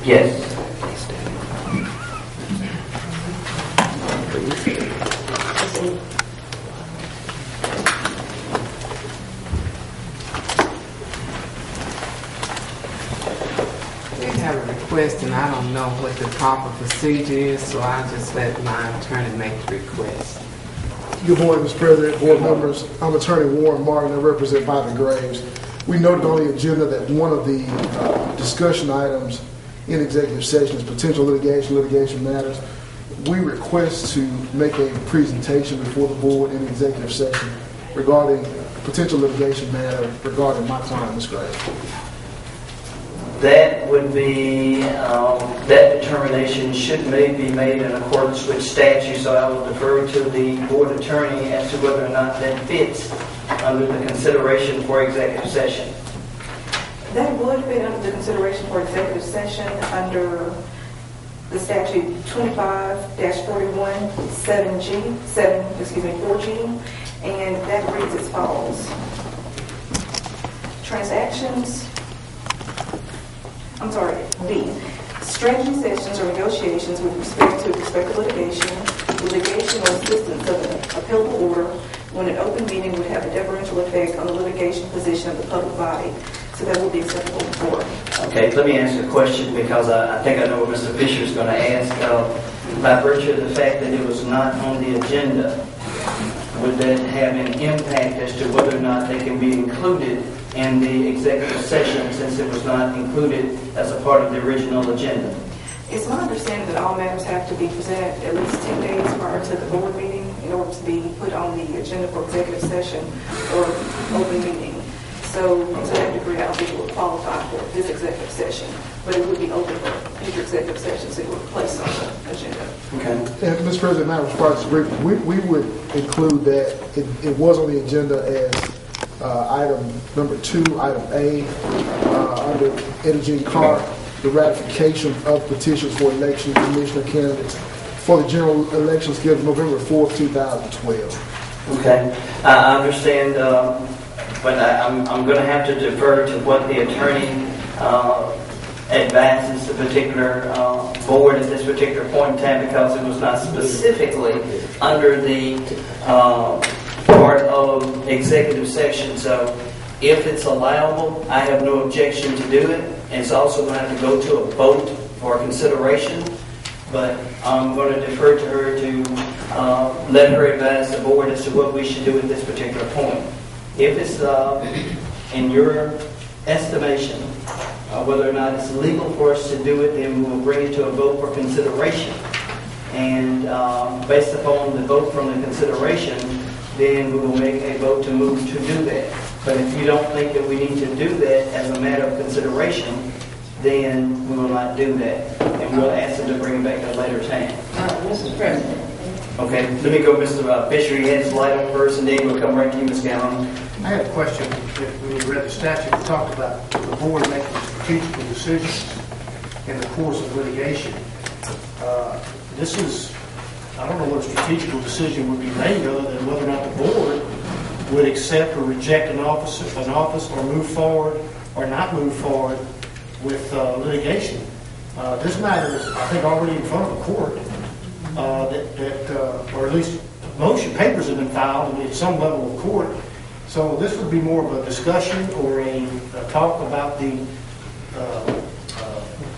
Yes. We have a request, and I don't know what the proper procedure is, so I'll just let my attorney make the request. Good morning, Mr. President, board members. I'm Attorney Warren Martin. I represent Bobby Graves. We noted on the agenda that one of the discussion items in executive session is potential litigation matters. We request to make a presentation before the board in executive session regarding potential litigation matter regarding my client, Ms. Graves. That would be, that determination should be made in accordance with statute, so I will defer to the board attorney as to whether or not that fits under the consideration for executive session. That would fit under the consideration for executive session under the statute 25-41 4G, and that reads as follows. B. Strategy sessions or negotiations with respect to prospective litigation or assistance of an appealable order when an open meeting would have a detrimental effect on the litigation position of the public body. So that will be acceptable before. Okay, let me ask a question because I think I know what Mr. Fisher is going to ask. By virtue of the fact that it was not on the agenda, would that have an impact as to whether or not they can be included in the executive session since it was not included as a part of the original agenda? It's my understanding that all matters have to be presented at least 10 days prior to the board meeting in order to be put on the agenda for executive session or open meeting. So to that degree, I don't think it would qualify for this executive session, but it would be open for future executive sessions. It would be placed on the agenda. Okay. And Mr. President, I respond to this. We would include that it was on the agenda as item number 2, item A, under Eugene Carr, the ratification of petitions for election commissioner candidates for the general election scheduled November 4th, 2012. Okay. I understand, but I'm going to have to defer to what the attorney advances the particular board at this particular point in time because it was not specifically under the part of executive session. So if it's allowable, I have no objection to do it. It's also going to have to go to a vote for consideration, but I'm going to defer to her to let her advise the board as to what we should do at this particular point. If it's in your estimation whether or not it's legal for us to do it, then we will bring it to a vote for consideration. And based upon the vote from the consideration, then we will make a vote to move to do that. But if you don't think that we need to do that as a matter of consideration, then we will not do that. And we'll ask them to bring it back at a later time. Mr. President. Okay, let me go, Mr. Fisher. He has his light on first, and then we'll come right to you, Ms. Gallon. I had a question. When you read the statute, it talked about the board making strategic decisions in the course of litigation. This is, I don't know what a strategic decision would be made other than whether or not the board would accept or reject an office or move forward or not move forward with litigation. This matter is, I think, already in front of the court, or at least motion papers have been filed at some level of court. So this would be more of a discussion or a talk about the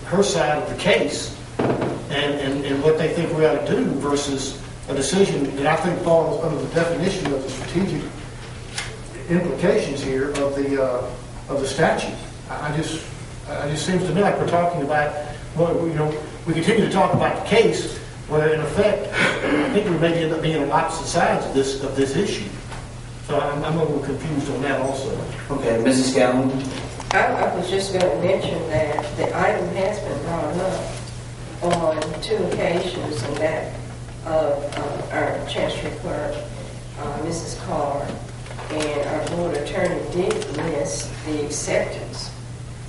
her side of the case and what they think we ought to do versus a decision that I think falls under the definition of the strategic implications here of the statute. It just seems to me like we're talking about, well, we continue to talk about the case, where in effect, I think we may end up being on opposite sides of this issue. So I'm a little confused on that also. Okay, Mrs. Gallon. I was just going to mention that the item has been brought up on 2 occasions, and that of our Chancery Clerk, Mrs. Carr, and our board attorney did list the acceptance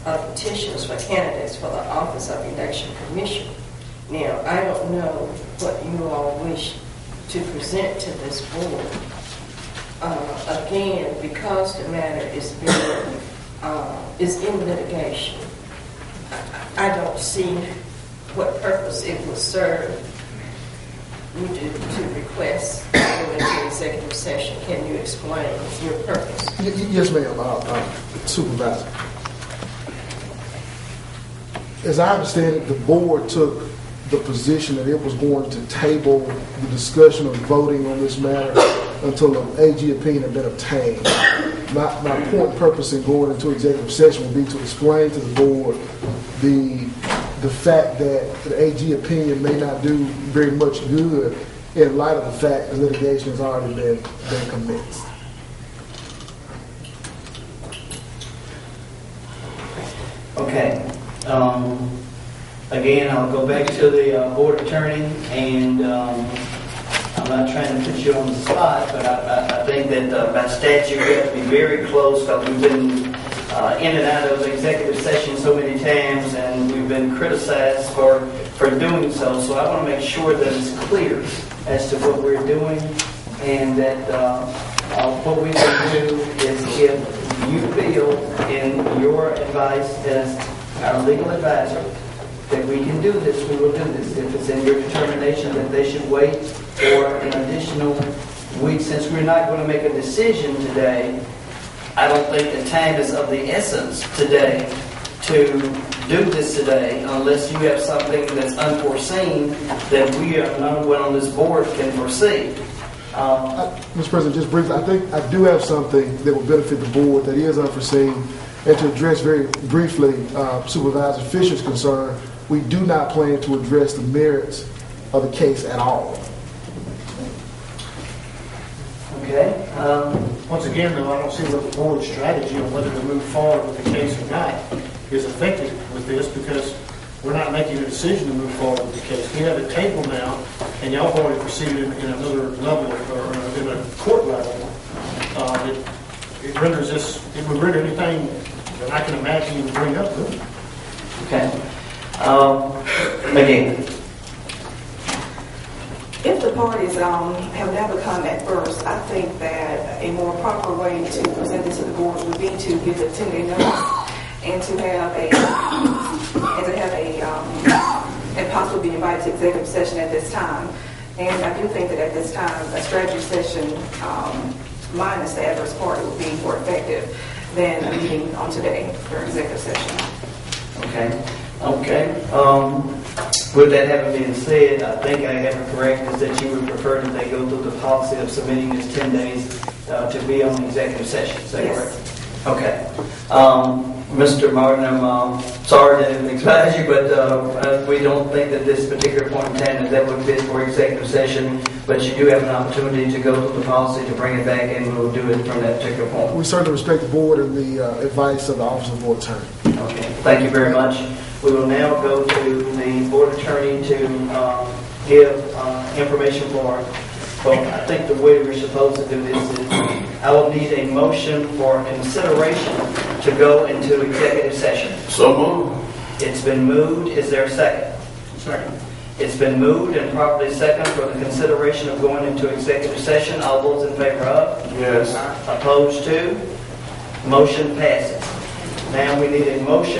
of petitions for candidates for the office of election commissioner. Now, I don't know what you all wish to present to this board. Again, because the matter is in litigation, I don't see what purpose it will serve you to request to go into executive session. Can you explain your purpose? Yes, ma'am, Supervisor. As I understand it, the board took the position that it was going to table the discussion of voting on this matter until an AG opinion had been obtained. My point and purpose in going into executive session would be to explain to the board the fact that the AG opinion may not do very much good in light of the fact that litigation has already been commenced. Okay. Again, I'll go back to the board attorney, and I'm not trying to put you on the spot, but I think that by statute we have to be very close, because we've been in and out of executive session so many times, and we've been criticized for doing so. So I want to make sure that it's clear as to what we're doing, and that what we can do is, if you feel in your advice as our legal advisor that we can do this, we will do this. If it's in your determination that they should wait for an additional week, since we're not going to make a decision today, I don't think the time is of the essence today to do this today, unless you have something that's unforeseen that we are none one on this board can foresee. Mr. President, just briefly, I think I do have something that will benefit the board that is unforeseen. And to address very briefly Supervisor Fisher's concern, we do not plan to address the merits of the case at all. Okay. Once again, though, I don't see what the board's strategy on whether to move forward with the case or not is effective with this, because we're not making a decision to move forward with the case. We have a table now, and y'all have already proceeded in another level, or in a court level. It renders this, it would render anything that I can imagine you would bring up with. Okay. Again. If the parties have never come at first, I think that a more proper way to present this to the board would be to give a 10-day notice and to have and possibly be invited to executive session at this time. And I do think that at this time, a strategy session minus the adverse party would be more effective than a meeting on today for executive session. Okay. With that having been said, I think I have it correct is that you would prefer that they go through the policy of submitting this 10 days to be on the executive session. Is that Yes. correct? Okay. Mr. Martin, I'm sorry to advise you, but we don't think that this particular point in time that would fit for executive session, but you do have an opportunity to go through the policy to bring it back, and we'll do it from that particular point. We certainly respect the board and the advice of the Office of the Board Attorney. Okay, thank you very much. We will now go to the board attorney to give information for, well, I think the way we're supposed to do this is I will need a motion for consideration to go into executive session. So moved. It's been moved. Is there a second? Second. It's been moved and properly second for the consideration of going into executive session. All those in favor of? Yes. Opposed to? Motion passes. Now we need a motion